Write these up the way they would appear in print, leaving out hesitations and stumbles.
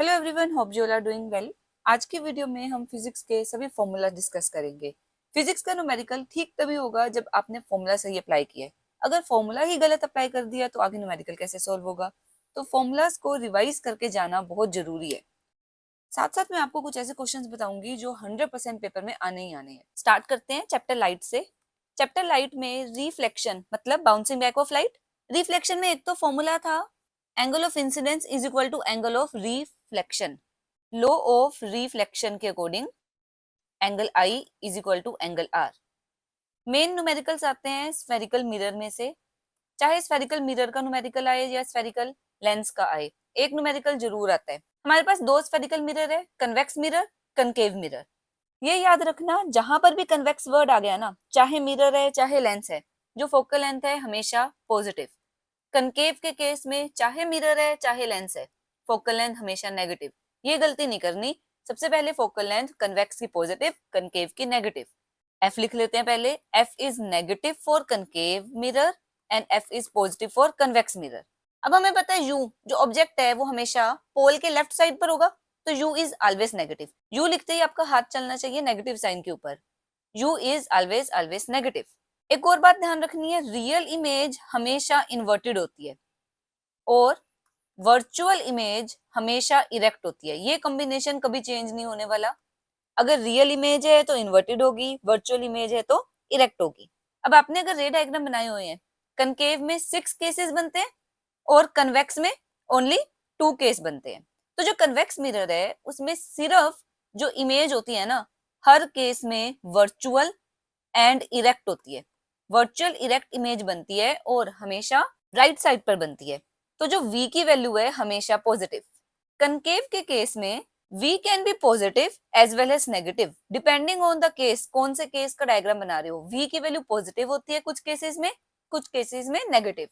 Hello everyone, hope you all are doing well. आज की video में हम फिजिक्स के सभी फॉर्मूला डिस्कस करेंगे। फिजिक्स का न्यूमेरिकल ठीक तभी होगा जब आपने फॉर्मूला सही अप्लाई किया है। अगर फॉर्मूला ही गलत अप्लाई कर दिया तो आगे न्यूमेरिकल कैसे सॉल्व होगा। तो फॉर्मूलाज को रिवाइज करके जाना बहुत जरूरी है। साथ साथ मैं आपको कुछ ऐसे क्वेश्चंस बताऊंगी जो 100% पेपर में आने ही आने हैं। स्टार्ट करते हैं चैप्टर लाइट से। चैप्टर लाइट में रिफ्लेक्शन मतलब bouncing back of light. Reflection में एक तो फॉर्मूला था, angle of incidence is equal to angle of reflection. Law of reflection के according angle I is equal to angle R. Main numericals आते हैं spherical mirror में से। चाहे स्फेरिकल मिरर का न्यूमेरिकल आए या स्फेरिकल लेंस का आए, एक न्यूमेरिकल जरूर आता है। हमारे पास दो स्फेरिकल मिरर है, कन्वेक्स मिरर, कनकेव मिरर। ये याद रखना, जहां पर भी कन्वेक्स वर्ड आ गया ना, चाहे मिरर है चाहे लेंस है, जो फोकल लेंथ है हमेशा पॉजिटिव। कनकेव के केस में चाहे मिरर है चाहे लेंस है, फोकल लेंथ हमेशा नेगेटिव। ये गलती नहीं करनी। सबसे पहले फोकल लेंथ कन्वेक्स की पॉजिटिव, कनकेव की नेगेटिव। एफ लिख लेते हैं पहले। F is negative for concave mirror and F is positive for convex mirror. अब हमें पता है यू जो ऑब्जेक्ट है वो हमेशा पोल के लेफ्ट साइड पर होगा, तो you is always negative. You लिखते ही आपका हाथ चलना चाहिए नेगेटिव साइन के ऊपर। You is always always negative. एक और बात ध्यान रखनी है, रियल इमेज हमेशा इन्वर्टेड होती है और वर्चुअल इमेज हमेशा इरेक्ट होती है। ये कॉम्बिनेशन कभी चेंज नहीं होने वाला। अगर रियल इमेज है तो इन्वर्टेड होगी, वर्चुअल इमेज है तो इरेक्ट होगी। अब आपने अगर रे डायग्राम बनाए हुए हैं, कनकेव में 6 केसेस बनते हैं और कन्वेक्स में ओनली 2 केस बनते हैं। तो जो कन्वेक्स मिरर है उसमें सिर्फ जो इमेज होती है ना, हर केस में वर्चुअल एंड इरेक्ट होती है। वर्चुअल इरेक्ट इमेज बनती है और हमेशा राइट साइड पर बनती है। तो जो v की वैल्यू है हमेशा पॉजिटिव। कनकेव के केस में v can be positive as well as negative depending on the case. कौन से केस का डायग्राम बना रहे हो, v की वैल्यू पॉजिटिव होती है कुछ केसेस में, कुछ केसेस में नेगेटिव।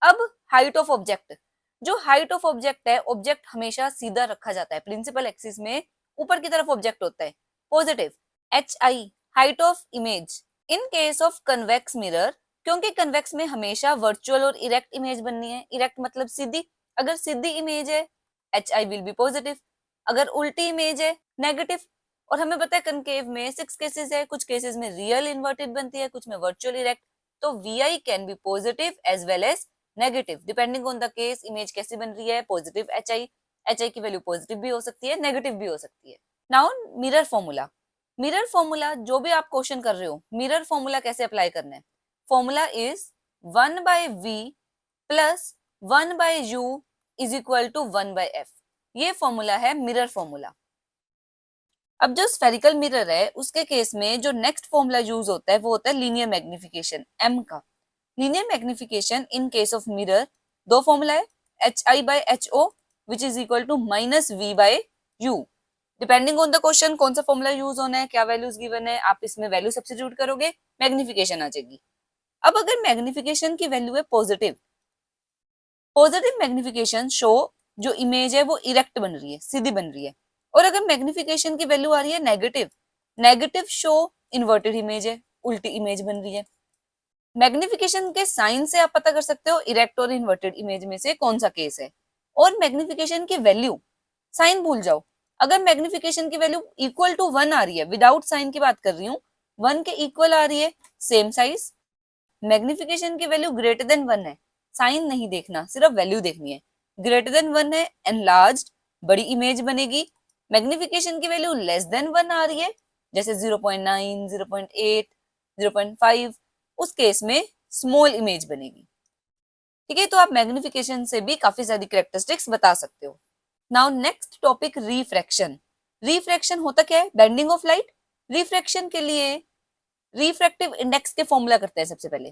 अब हाइट ऑफ ऑब्जेक्ट। जो हाइट ऑफ ऑब्जेक्ट है, ऑब्जेक्ट हमेशा सीधा रखा जाता है, प्रिंसिपल एक्सिस में ऊपर की तरफ ऑब्जेक्ट होता है, positive. H I height of image in case of convex mirror, क्योंकि कन्वेक्स में हमेशा वर्चुअल और इरेक्ट इमेज बननी है। इरेक्ट मतलब सीधी। अगर सीधी इमेज है H I will be positive, अगर उल्टी इमेज है नेगेटिव। और हमें पता है कनकेव में 6 केसेस है, कुछ केसेस में रियल इन्वर्टेड बनती है, कुछ में वर्चुअल इरेक्ट। तो v i can be positive as well as negative depending on the case. Image कैसी बन रही है, positive h i. H i की वैल्यू पॉजिटिव भी हो सकती है, नेगेटिव भी हो सकती है। Now mirror formula. Mirror formula जो भी आप क्वेश्चन कर रहे हो, मिरर फॉर्मूला कैसे अप्लाई करना है। फॉर्मूला इज 1/v प्लस 1/u is equal to 1/f। ये फॉर्मूला है मिरर फॉर्मूला। अब जो स्फेरिकल मिरर है उसके केस में जो नेक्स्ट फॉर्मूला यूज होता है वो होता है लीनियर मैग्निफिकेशन, m का। Linear magnification in case of mirror दो फॉर्मूला है, hi/ho which is equal to -v/u। Depending on the question कौन सा फॉर्मूला यूज होना है, क्या वैल्यूज गिवन है, आप इसमें वैल्यू सब्स्टिट्यूट करोगे, मैग्निफिकेशन आ जाएगी। अब अगर मैग्निफिकेशन की वैल्यू है पॉजिटिव, पॉजिटिव मैग्निफिकेशन शो जो इमेज है वो इरेक्ट बन रही है, सीधी बन रही है। और अगर मैग्निफिकेशन की वैल्यू आ रही है negative, negative show inverted image है, उल्टी इमेज बन रही है। मैग्निफिकेशन के साइन से आप पता कर सकते हो इरेक्ट और इन्वर्टेड इमेज में से कौन सा केस है। और मैग्निफिकेशन की वैल्यू, साइन भूल जाओ। अगर मैग्निफिकेशन की वैल्यू इक्वल टू 1 आ रही है, विदाउट साइन की बात कर रही हूँ, 1 के इक्वल आ रही है, सेम साइज। मैग्निफिकेशन की वैल्यू ग्रेटर देन 1 है, साइन नहीं देखना, सिर्फ वैल्यू देखनी है। ग्रेटर देन 1 है, एनलार्ज्ड, बड़ी इमेज बनेगी। मैग्निफिकेशन की वैल्यू लेस देन 1 आ रही है, जैसे 0.9, 0.8, 0.5, उस केस में स्मॉल इमेज बनेगी। ठीक है, तो आप मैग्निफिकेशन से भी काफी सारी कैरेक्टरिस्टिक्स बता सकते हो। Now next topic, refraction. Refraction होता क्या है, बेंडिंग ऑफ लाइट। रिफ्रैक्शन के लिए रिफ्रैक्टिव इंडेक्स के फॉर्मूला करते हैं सबसे पहले।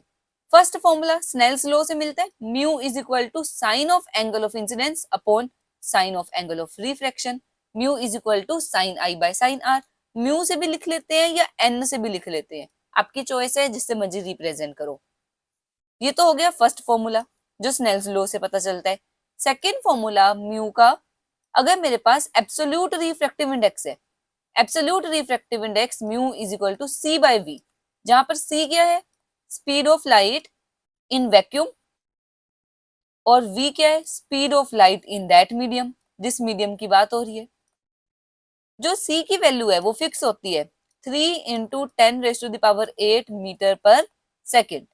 फर्स्ट फॉर्मूला स्नेल्स लॉ से मिलता है, mu is equal to sine of angle of incidence upon sine of angle of refraction. Mu is equal to sine i by sine r. Mu से भी लिख लेते हैं या एन से भी लिख लेते हैं, आपकी चॉइस है, जिससे मर्जी रिप्रेजेंट करो। ये तो हो गया फर्स्ट फॉर्मूला जो स्नेल्स लॉ से पता चलता है। सेकेंड फॉर्मूला म्यू का, अगर मेरे पास एब्सोल्यूट रिफ्रैक्टिव इंडेक्स है, absolute refractive index mu is equal to C bye we, जहां पर सी क्या है, speed of light in vacuum, और v क्या है, speed of light in that medium. जिस मीडियम की बात हो रही है। जो c की वैल्यू है वो फिक्स होती है 3 इंटू 10⁸ मीटर पर सेकेंड।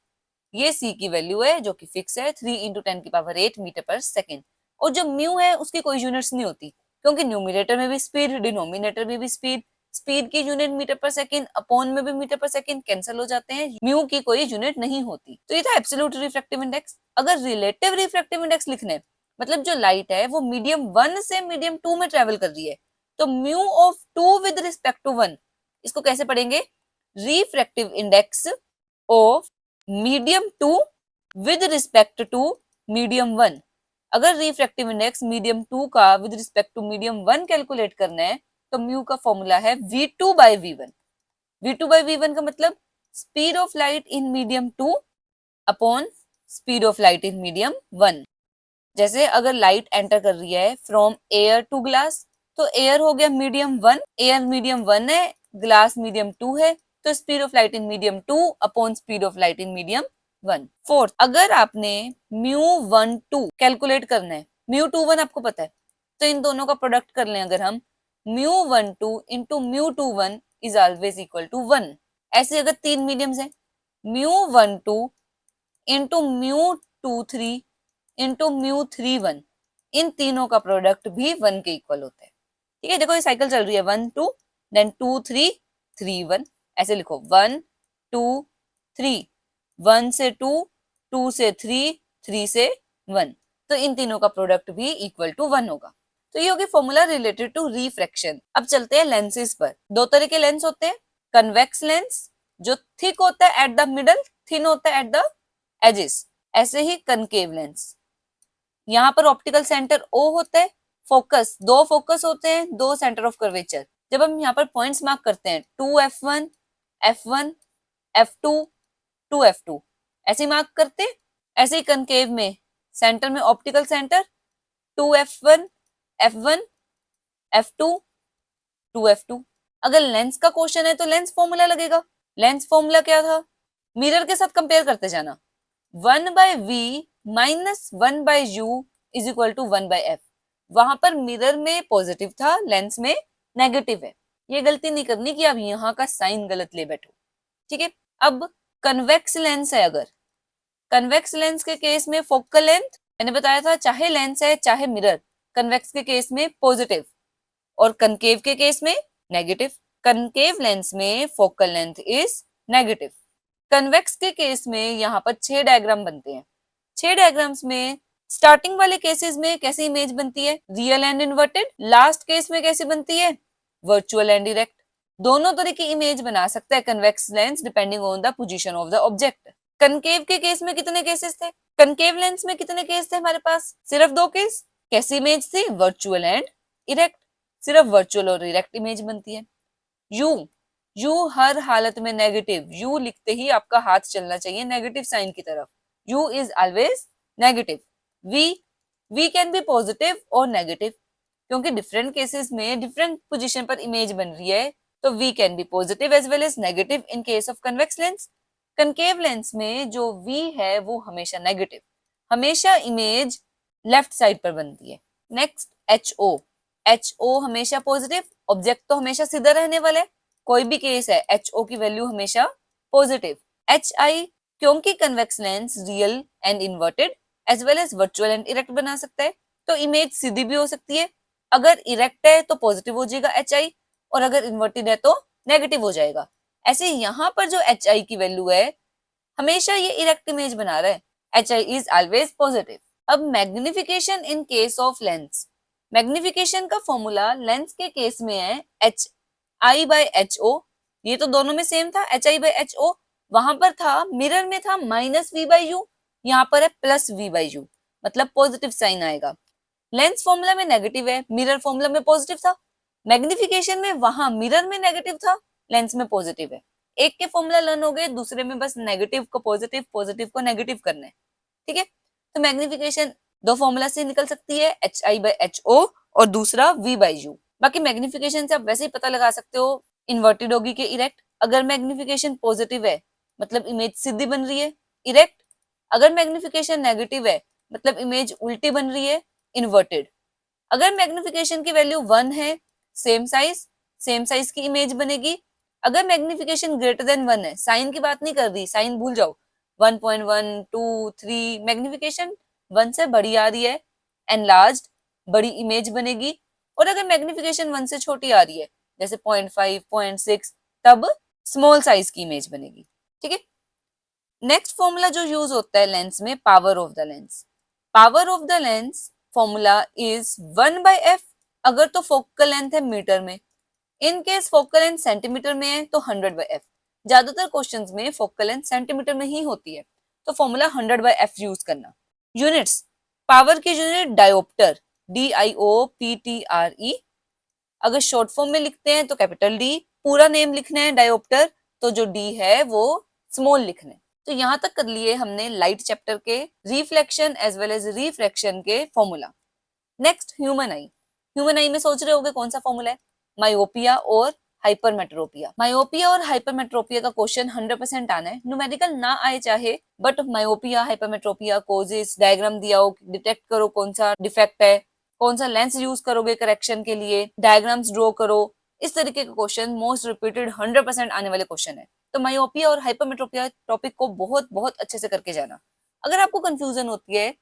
ये c की वैल्यू है जो कि फिक्स है 3 इंटू 10⁸ मीटर पर सेकेंड। और जो म्यू है उसकी कोई यूनिट्स नहीं होती, क्योंकि न्यूमिनेटर में भी स्पीड, डिनोमिनेटर में भी स्पीड, स्पीड की यूनिट मीटर पर सेकेंड, अपॉन में भी मीटर पर सेकेंड कैंसिल हो जाते हैं, म्यू की कोई यूनिट नहीं होती। तो ये था एब्सोल्यूट रिफ्रैक्टिव इंडेक्स। अगर रिलेटिव रिफ्रैक्टिव इंडेक्स लिखने हैं, मतलब जो लाइट है वो मीडियम 1 से मीडियम 2 में ट्रेवल कर रही है, तो mu of 2 with respect to 1, इसको कैसे पढ़ेंगे? Refractive index of medium 2 with respect to medium 1। अगर रिफ्रैक्टिव इंडेक्स मीडियम 2 का with respect to medium 1 calculate करना है तो म्यू का फॉर्मूला है v2/v1। v2/v1 का मतलब speed of light in medium 2 upon speed of light in medium 1। जैसे अगर लाइट एंटर कर रही है फ्रॉम एयर टू ग्लास, तो एयर हो गया मीडियम 1, एयर मीडियम 1 है, ग्लास मीडियम 2 है, तो speed of light in medium 2 upon speed of light in medium 1। Fourth, अगर आपने μ12 कैलकुलेट करना है, μ21 आपको पता है, तो इन दोनों का प्रोडक्ट कर लें अगर हम, μ12 into μ21 is always equal to 1। ऐसे अगर तीन मीडियम्स है, μ12 इंटू μ23 इंटू μ31, इन तीनों का प्रोडक्ट भी 1 के इक्वल होता है। ठीक है, देखो ये साइकिल चल रही है 1 2 देन 2 3 3 1, ऐसे लिखो 1 2 3, 1 से 2, 2 से 3, 3 से 1, तो इन तीनों का प्रोडक्ट भी इक्वल टू 1 होगा। तो ये होगी फॉर्मूला रिलेटेड टू रिफ्रैक्शन। अब चलते हैं लेंसेज पर। दो तरह के लेंस होते हैं, कन्वेक्स लेंस जो थिक होता है एट द मिडल, थिन होता है एट द एजेस, ऐसे ही कनकेव लेंस। यहाँ पर ऑप्टिकल सेंटर O होता है, फोकस, दो फोकस होते हैं, दो सेंटर ऑफ कर्वेचर। जब हम यहाँ पर पॉइंट्स मार्क करते हैं 2f1 f1 f2 2f2, ऐसे मार्क करते हैं। ऐसे ही कनकेव में सेंटर में optical centre 2f1 f1 f2 2f2। अगर लेंस का क्वेश्चन है तो लेंस फॉर्मूला लगेगा। लेंस फॉर्मूला क्या था? मिरर के साथ कंपेयर करते जाना, 1/v minus 1/u is equal to 1/f। वहां पर मिरर में पॉजिटिव था, लेंस में नेगेटिव है। ये गलती नहीं करनी कि आप यहाँ का साइन गलत ले बैठो। ठीक है, अब कन्वेक्स लेंस है, अगर कन्वेक्स लेंस के केस में फोकल लेंथ मैंने बताया था, चाहे लेंस है चाहे मिरर, कन्वेक्स के केस में पॉजिटिव और कनकेव के केस में नेगेटिव। कनकेव लेंस में focal length is negative. Convex के केस में यहाँ पर 6 डायग्राम बनते हैं। 6 डायग्राम्स में स्टार्टिंग वाले केसेस में कैसी इमेज बनती है? Real and inverted. Last case में कैसी बनती है? Virtual and direct. दोनों तरह की इमेज बना सकता है convex lens depending on the position of the object. Concave के केस में कितने केसेस थे? कनकेव लेंस में कितने केस थे हमारे पास? सिर्फ 2 केस। कैसी इमेज थी? Virtual and erect. सिर्फ वर्चुअल और इरेक्ट इमेज बनती है। यू हर हालत में नेगेटिव, यू लिखते ही आपका हाथ चलना चाहिए नेगेटिव साइन की तरफ। U is always negative. V can be positive और नेगेटिव, क्योंकि डिफरेंट केसेस में डिफरेंट पोजीशन पर इमेज बन रही है, तो v can be positive as well as negative in case of convex lens. Concave lens में जो वी है वो हमेशा नेगेटिव, हमेशा इमेज लेफ्ट साइड पर बनती है। नेक्स्ट HO हमेशा पॉजिटिव, ऑब्जेक्ट तो हमेशा सीधा रहने वाला है, कोई भी केस है HO की वैल्यू हमेशा पॉजिटिव। HI, क्योंकि convex lens real and inverted as well as virtual and erect बना सकता है, तो इमेज सीधी भी हो सकती है। अगर इरेक्ट है तो पॉजिटिव हो जाएगा HI, और अगर इन्वर्टेड है तो नेगेटिव हो जाएगा। ऐसे यहाँ पर जो HI की वैल्यू है हमेशा ये इरेक्ट इमेज बना रहा है, HI इज ऑलवेज पॉजिटिव। अब magnification in case of lens. Magnification का फॉर्मूला लेंस के केस में है HI/HO, ये तो दोनों में सेम था HI/HO। वहां पर था, मिरर में था -v/u, यहाँ पर है +v/u, मतलब पॉजिटिव साइन आएगा। लेंस फॉर्मूला में नेगेटिव है, मिरर फॉर्मूला में पॉजिटिव था। मैग्निफिकेशन में वहां मिरर में नेगेटिव था, लेंस में पॉजिटिव है। एक के फॉर्मूला लर्न हो गए, दूसरे में बस नेगेटिव को पॉजिटिव, पॉजिटिव को नेगेटिव करना है। ठीक है, तो मैग्निफिकेशन दो फॉर्मूला से निकल सकती है, HI/HO और दूसरा v/u। बाकी मैग्निफिकेशन से आप वैसे ही पता लगा सकते हो इन्वर्टेड होगी कि इरेक्ट। अगर मैग्निफिकेशन पॉजिटिव है मतलब इमेज सीधी बन रही है, इरेक्ट। अगर मैग्निफिकेशन नेगेटिव है मतलब इमेज उल्टी बन रही है, इन्वर्टेड। अगर मैग्निफिकेशन की वैल्यू 1 है, सेम साइज की इमेज बनेगी। अगर मैग्निफिकेशन ग्रेटर देन 1 है, साइन की बात नहीं कर रही, साइन भूल जाओ, 1.1 2 3 मैग्निफिकेशन 1 से बड़ी आ रही है, एनलार्ज्ड बड़ी इमेज बनेगी। और अगर मैग्निफिकेशन 1 से छोटी आ रही है, जैसे 0.5 0.6, तब स्मॉल साइज की इमेज बनेगी। ठीक है। नेक्स्ट फॉर्मूला जो यूज होता है लेंस में, power of the lens. Power of the lens formula is 1/f। अगर तो फोकल लेंथ है मीटर में, in case focal length centimetre में है तो 100/f। ज्यादातर क्वेश्चंस में फोकल लेंथ सेंटीमीटर में ही होती है, तो फॉर्मूला 100/f यूज करना। यूनिट्स, पावर की यूनिट डायोप्टर, DIOPTRE। अगर शॉर्ट फॉर्म में लिखते हैं तो कैपिटल डी, पूरा नेम लिखना है डायोप्टर तो जो डी है वो स्मॉल लिखना है। तो यहाँ तक कर लिए हमने लाइट चैप्टर के reflection as well as refraction के formula. Next human eye. Human eye में सोच रहे होंगे कौन सा फॉर्मूला है, मायोपिया और हाइपरमेट्रोपिया। मायोपिया और हाइपरमेट्रोपिया का क्वेश्चन 100% आना है, न्यूमेरिकल ना आए चाहे, but myopia hypermetropia causes diagram दिया हो, डिटेक्ट करो कौन सा डिफेक्ट है, कौन सा लेंस यूज करोगे करेक्शन के लिए, डायग्राम्स ड्रॉ करो। इस तरीके का क्वेश्चन मोस्ट रिपीटेड 100% आने वाले क्वेश्चन है। तो मायोपिया और हाइपरमेट्रोपिया टॉपिक को बहुत बहुत अच्छे से करके जाना। अगर आपको कंफ्यूजन होती है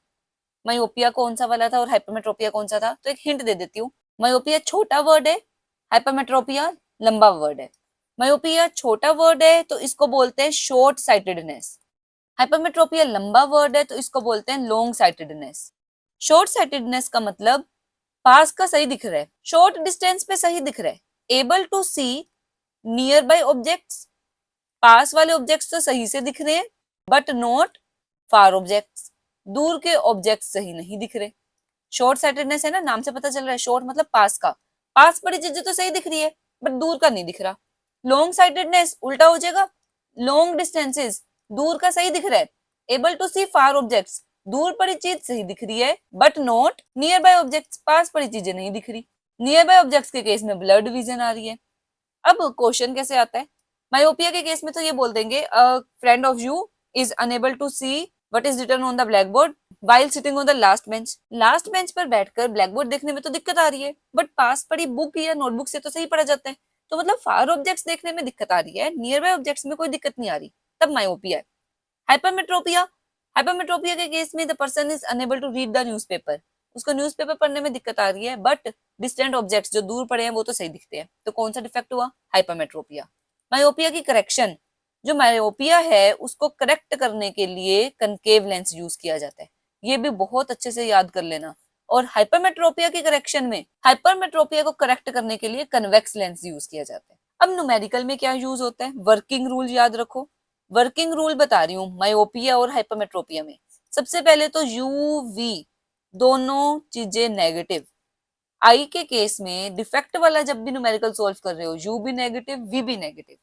मायोपिया कौन सा वाला था और हाइपरमेट्रोपिया कौन सा था, तो एक हिंट दे देती हूँ। मायोपिया छोटा वर्ड है, हाइपरमेट्रोपिया लंबा वर्ड है। मायोपिया छोटा वर्ड है तो इसको बोलते हैं शॉर्ट साइटेडनेस। हाइपरमेट्रोपिया लंबा वर्ड है तो इसको बोलते हैं लॉन्ग साइटेडनेस। शॉर्ट साइटेडनेस का मतलब पास का सही दिख रहा है, शॉर्ट डिस्टेंस पे सही दिख रहा है, able to see nearby objects, पास वाले ऑब्जेक्ट्स तो सही से दिख रहे हैं, बट नॉट फार ऑब्जेक्ट्स, दूर के ऑब्जेक्ट्स सही नहीं दिख रहे। शॉर्ट साइटेडनेस है ना, नाम से पता चल रहा है, शॉर्ट मतलब पास का, पास बड़ी चीजें तो सही दिख रही है बट दूर का नहीं दिख रहा। लॉन्ग साइटेडनेस उल्टा हो जाएगा, लॉन्ग डिस्टेंसेस दूर का सही दिख रहा है, able to see far objects दूर पड़ी चीज सही दिख रही है, but not nearby objects, पास पड़ी चीजें नहीं दिख रही। नियर बाय ऑब्जेक्ट्स के केस में ब्लड विजन आ रही है। अब क्वेश्चन कैसे आता है, मायोपिया के केस में तो ये बोल देंगे friend of you is unable to see what is written on the black board while sitting on the last bench. Last bench पर बैठकर ब्लैक बोर्ड देखने में तो दिक्कत आ रही है, बट पास पड़ी बुक या नोटबुक से तो सही पढ़ा जाता है। तो मतलब फार ऑब्जेक्ट्स देखने में दिक्कत आ रही है, नियर बाय ऑब्जेक्ट्स में कोई दिक्कत नहीं आ रही, तब मायोपिया है। हाइपरमेट्रोपिया, हाइपरमेट्रोपिया के केस में the person is unable to read the newspaper, उसको न्यूज़पेपर पढ़ने में दिक्कत आ रही है, बट डिस्टेंट ऑब्जेक्ट्स जो दूर पड़े हैं वो तो सही दिखते हैं। तो कौन सा डिफेक्ट हुआ, हाइपरमेट्रोपिया। मायोपिया की करेक्शन, जो मायोपिया है उसको करेक्ट करने के लिए कनकेव लेंस यूज किया जाता है, ये भी बहुत अच्छे से याद कर लेना। और हाइपरमेट्रोपिया की करेक्शन में, हाइपरमेट्रोपिया को करेक्ट करने के लिए कन्वेक्स लेंस यूज किया जाता है। अब न्यूमेरिकल में क्या यूज होता है, वर्किंग रूल याद रखो। वर्किंग रूल बता रही हूँ मायोपिया और हाइपरमेट्रोपिया में। सबसे पहले तो यूवी दोनों चीजें नेगेटिव। आई के केस में डिफेक्ट वाला जब भी न्यूमेरिकल सॉल्व कर रहे हो, यू भी नेगेटिव वी भी नेगेटिव।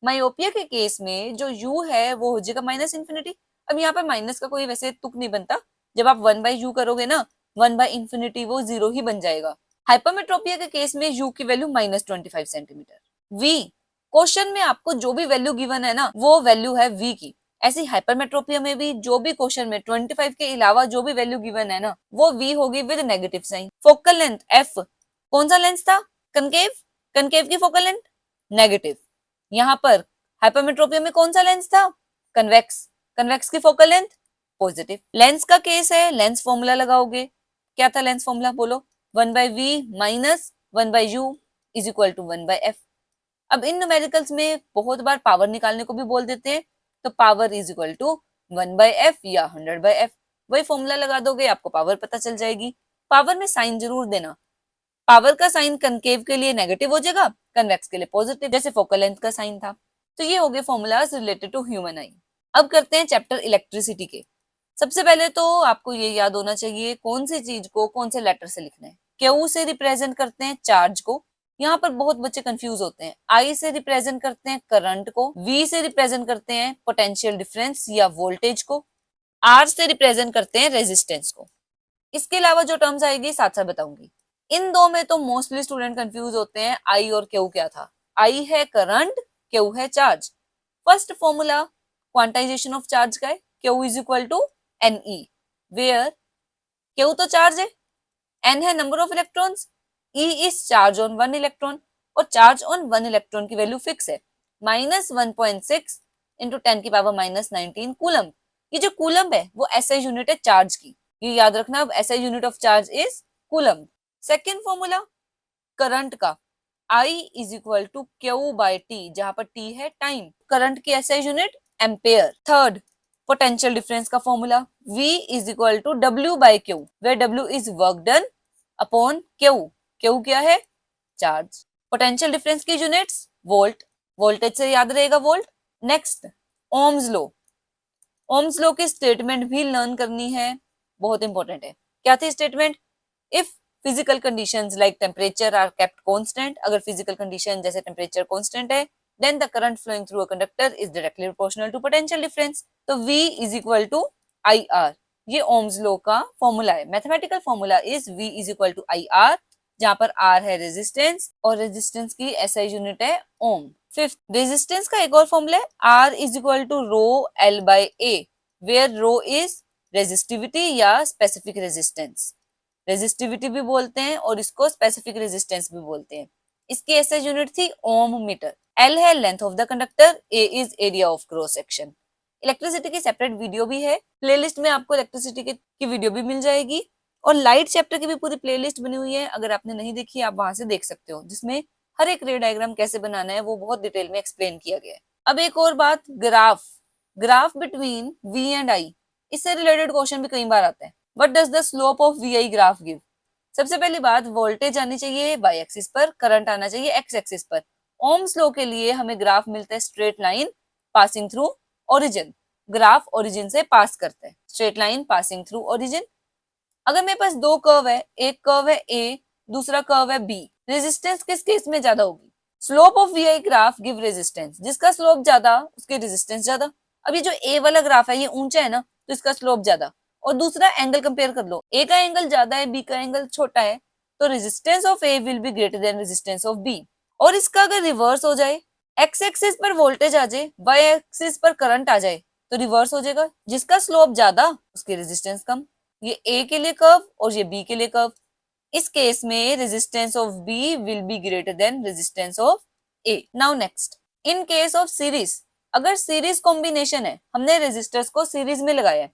मायोपिया के केस में जो यू है वो हो जाएगा माइनस इन्फिनिटी। अब यहाँ पे माइनस का कोई वैसे तुक नहीं बनता, जब आप 1/u करोगे ना, 1/infinity वो जीरो ही बन जाएगा। हाइपरमेट्रोपिया के केस में यू की वैल्यू -25 सेंटीमीटर। वी, क्वेश्चन में आपको जो भी वैल्यू गिवन है ना वो वैल्यू है वी की। ऐसी हाइपरमेट्रोपिया में भी जो भी क्वेश्चन में 25 के अलावा जो भी वैल्यू गिवन है ना वो वी होगी with negative sign. Focal length f, कौन सा लेंस था, कनकेव, कनकेव की फोकल लेंथ नेगेटिव। यहाँ पर हाइपरमेट्रोपिया में कौन सा लेंस था, कन्वेक्स, कन्वेक्स की फोकल लेंथ पॉजिटिव। लेंस का केस है, लेंस फॉर्मूला लगाओगे, क्या था लेंस फॉर्मूला बोलो, 1/v minus 1/u is equal to 1/f। अब इन न्यूमेरिकल्स में बहुत बार पावर निकालने को भी बोल देते हैं, तो power is equal to 1/f या 100/f, वही फॉर्मूला लगा दोगे आपको पावर पता चल जाएगी। पावर में साइन जरूर देना, पावर का साइन कनकेव के लिए नेगेटिव हो जाएगा, कन्वेक्स के लिए पॉजिटिव, जैसे फोकल लेंथ का साइन था। तो ये हो गए formulas related to human eye. अब करते हैं चैप्टर इलेक्ट्रिसिटी के। सबसे पहले तो आपको ये याद होना चाहिए कौन सी चीज को कौन से लेटर से लिखना है। क्यू से रिप्रेजेंट करते हैं चार्ज को, यहाँ पर बहुत बच्चे कंफ्यूज होते हैं। आई से रिप्रेजेंट करते हैं करंट को, वी से रिप्रेजेंट करते हैं पोटेंशियल डिफरेंस या वोल्टेज को, आर से रिप्रेजेंट करते हैं रेजिस्टेंस को। इसके अलावा जो टर्म्स आएगी साथ साथ बताऊंगी। इन दो में तो मोस्टली स्टूडेंट कंफ्यूज होते हैं, आई और क्यू क्या था। आई है करंट, क्यू है charge. First formula quantization of charge का है, q is equal to n e, where q तो चार्ज है, n है number of electrons, E is charge on one electron, और चार्ज ऑन वन इलेक्ट्रॉन की value fix है, -1.6 into 10⁻⁻19 coulomb. ये जो कूलम है वो SI यूनिट है चार्ज की, ये याद रखना। अब SI unit of charge is coulomb. Second formula current का, I is equal to Q by T, जहां पर T है टाइम। करंट की SI unit ampere. Third potential difference का formula, V is equal to W by Q, where W is work done upon Q. Q क्या है? Charge. Potential difference की units volt, voltage से याद रहेगा volt. Next Ohm's law, Ohm's law की statement भी learn करनी है, बहुत इंपॉर्टेंट है। क्या थी statement? If physical conditions like temperature are kept constant, अगर फिजिकल कंडीशन जैसे टेम्परेचर कांस्टेंट है, then the current flowing through a conductor is directly proportional to potential difference. तो V is equal to IR, ये Ohm's law का formula है। Mathematical formula is V is equal to IR, जहां पर R है resistance और resistance की SI unit है ओम। फिफ्थ रेजिस्टेंस का एक और फॉर्मूला है, R is equal to rho L by A, where rho is resistivity या स्पेसिफिक रेजिस्टेंस। रेजिस्टिविटी भी बोलते हैं और इसको स्पेसिफिक रेजिस्टेंस भी बोलते हैं। इसकी SI यूनिट थी ओम मीटर। L है length of the conductor, A is area of cross section. Electricity की सेपरेट वीडियो भी है, प्लेलिस्ट में आपको इलेक्ट्रिसिटी की वीडियो भी मिल जाएगी, और लाइट चैप्टर की भी पूरी प्लेलिस्ट बनी हुई है। अगर आपने नहीं देखी आप वहां से देख सकते हो, जिसमें हर एक रे डायग्राम कैसे बनाना है वो बहुत डिटेल में एक्सप्लेन किया गया है। अब एक और बात, graph, graph between V and I, इससे रिलेटेड क्वेश्चन भी कई बार आता है। What does the slope of VI graph give? सबसे पहली बात, वोल्टेज आनी चाहिए y एक्सिस पर, करंट आना चाहिए x एक्सिस पर। ओम्स लॉ के लिए हमें ग्राफ मिलता है straight line passing through origin, graph origin से पास करता है, straight line passing through origin. अगर मेरे पास दो कर्व है, एक कर्व है A, दूसरा कर्व है B, रेजिस्टेंस किस केस में ज्यादा होगी? Slope of VI graph give resistance, जिसका स्लोप ज्यादा उसकी रेजिस्टेंस ज्यादा। अब ये जो A वाला ग्राफ है ये ऊंचा है ना, तो इसका स्लोप ज्यादा। और दूसरा एंगल कंपेयर कर लो, A का एंगल ज्यादा है, B का एंगल छोटा है, तो resistance of A will be greater than resistance of B। और इसका अगर रिवर्स हो जाए, एक्स एक्सिस पर वोल्टेज आ जाए, वाई एक्सिस पर करंट आ जाए, तो रिवर्स हो जाएगा, जिसका स्लोप ज्यादा उसकी रेजिस्टेंस कम। ये A के लिए कर्व और ये B के लिए कर्व। इस केस में resistance of B will be greater than resistance of A। Now next, in case of series, अगर सीरीज कॉम्बिनेशन है, हमने रेजिस्टर्स को सीरीज में लगाया है,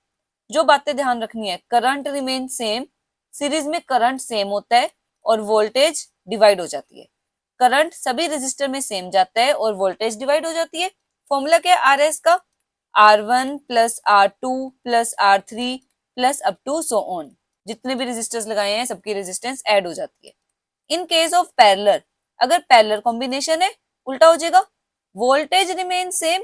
जो बातें ध्यान रखनी है, करंट रिमेन सेम, सीरीज में करंट सेम होता है और वोल्टेज डिवाइड हो जाती है। करंट सभी रेजिस्टर में सेम जाता है और वोल्टेज डिवाइड हो जाती है। फॉर्मूला क्या है RS का? R1 plus R2 plus R3 plus up to so on, जितने भी रेजिस्टर्स लगाए हैं सबकी रेजिस्टेंस ऐड हो जाती है। इन केस ऑफ पैरेलल, अगर पैरेलल कॉम्बिनेशन है, उल्टा हो जाएगा, voltage remain same,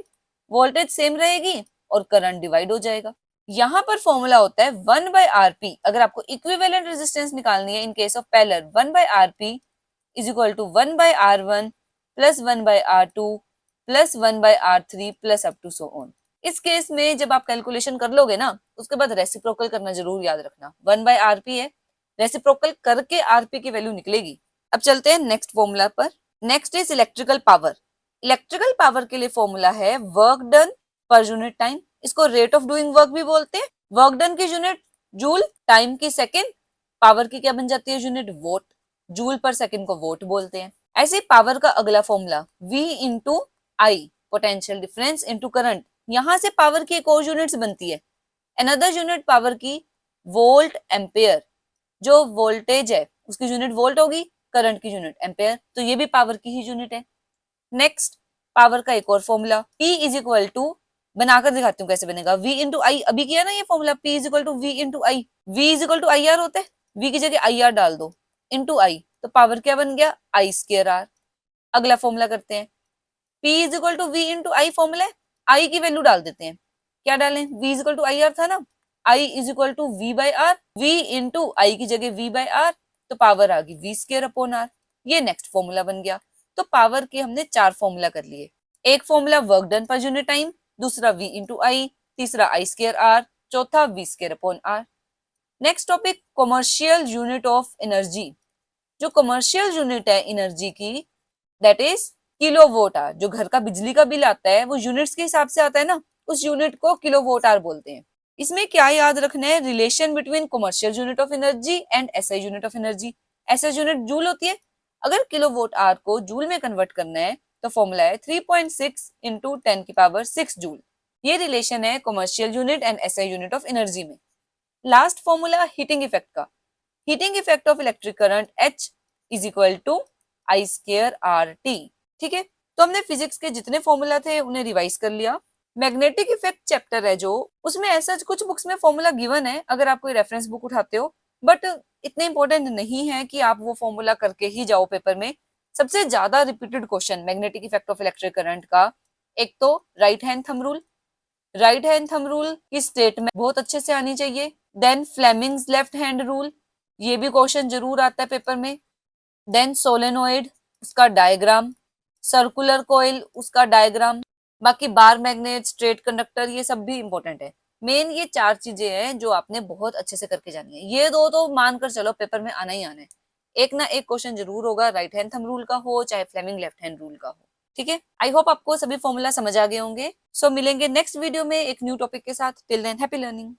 voltage same रहेगी और करंट डिवाइड हो जाएगा। यहाँ पर फॉर्मूला होता है 1/Rp, अगर आपको इक्विवेलेंट रेजिस्टेंस निकालनी है in case of parallel, 1/Rp is equal to 1/R1 plus 1/R2 plus 1/R3 plus up to so on. इस केस में जब आप कैलकुलेशन कर लोगे ना, उसके बाद रेसिप्रोकल करना जरूर याद रखना। 1/Rp है, रेसिप्रोकल करके Rp की वैल्यू निकलेगी। अब चलते हैं नेक्स्ट फॉर्मूला पर। Next is electrical power. Electrical power के लिए फॉर्मूला है work done per unit time, इसको रेट ऑफ डूइंग वर्क भी बोलते हैं। वर्क डन की यूनिट जूल, टाइम की सेकेंड, पावर की क्या बन जाती है यूनिट? वोट, जूल पर सेकेंड को वोट बोलते हैं। ऐसे पावर का अगला फॉर्मूला V इंटू आई, पोटेंशियल डिफरेंस इंटू करंट। यहां से पावर की एक और यूनिट्स बनती है, अनदर यूनिट पावर की वोल्ट एम्पेयर, जो वोल्टेज है उसकी यूनिट वोल्ट होगी, करंट की यूनिट एम्पेयर, तो ये भी पावर की ही यूनिट है। नेक्स्ट पावर का एक और formula, P is equal to, बनाकर दिखाती हूँ कैसे बनेगा, V इंटू आई, अभी किया ना ये formula, P is equal to V into I, V is equal to IR होता है, V की जगह IR डाल दो, इंटू आई, तो पावर क्या बन गया? I square R। अगला फॉर्मूला करते हैं, P is equal to V into I formula है, I की वैल्यू डाल देते हैं, क्या डालें? V is equal to IR था ना, I is equal to V by R, V into I की जगह V बाई आर, तो पावर आ गई V स्क्वायर अपॉन R। ये नेक्स्ट फॉर्मूला बन गया। तो पावर के हमने 4 फॉर्मूला कर लिए। एक formula work done per unit time, दूसरा V इंटू आई, तीसरा I स्क्वायर R, चौथा V square upon R। Next topic, commercial unit of energy. जो कॉमर्शियल यूनिट है एनर्जी की, दैट इज किलोवोट आवर। जो घर का बिजली का बिल आता है वो यूनिट्स के हिसाब से आता है ना, उस यूनिट को किलोवोट आवर बोलते हैं। इसमें क्या याद रखना है, relation between commercial unit of energy and SI unit of energy. SI unit joule होती है, अगर किलोवाट आवर को जूल में कन्वर्ट करना है तो फॉर्मूला है 3.6 इंटू 10⁶ जूल। ये रिलेशन है commercial unit and SI unit of energy में। लास्ट फॉर्मूला हीटिंग इफेक्ट का, heating effect of electric current H is equal to I square R T. ठीक है, तो हमने फिजिक्स के जितने फॉर्मूला थे उन्हें रिवाइज कर लिया। मैग्नेटिक इफेक्ट चैप्टर है जो, उसमें ऐसा कुछ बुक्स में फॉर्मूला गिवन है अगर आप कोई रेफरेंस बुक उठाते हो, बट इतने इंपॉर्टेंट नहीं है कि आप वो फॉर्मूला करके ही जाओ पेपर में। सबसे ज्यादा repeated question magnetic effect of electric current का, एक तो right hand thumb rule, right hand thumb rule की स्टेटमेंट बहुत अच्छे से आनी चाहिए। Then Fleming's left hand rule, ये भी क्वेश्चन जरूर आता है पेपर में। देन सोलेनोइड, उसका डायग्राम, सर्कुलर कॉइल, उसका डायग्राम, बाकी बार मैग्नेट, स्ट्रेट कंडक्टर, ये सब भी इंपॉर्टेंट है। मेन ये 4 चीजें हैं जो आपने बहुत अच्छे से करके जानी है। ये दो तो मानकर चलो पेपर में आना ही आना है, एक ना एक क्वेश्चन जरूर होगा, राइट हैंड थंब रूल का हो चाहे फ्लेमिंग लेफ्ट हैंड रूल का हो। ठीक है, आई होप आपको सभी फॉर्मूला समझ आ गए होंगे। सो मिलेंगे नेक्स्ट वीडियो में एक न्यू टॉपिक के साथ। Till than happy learning.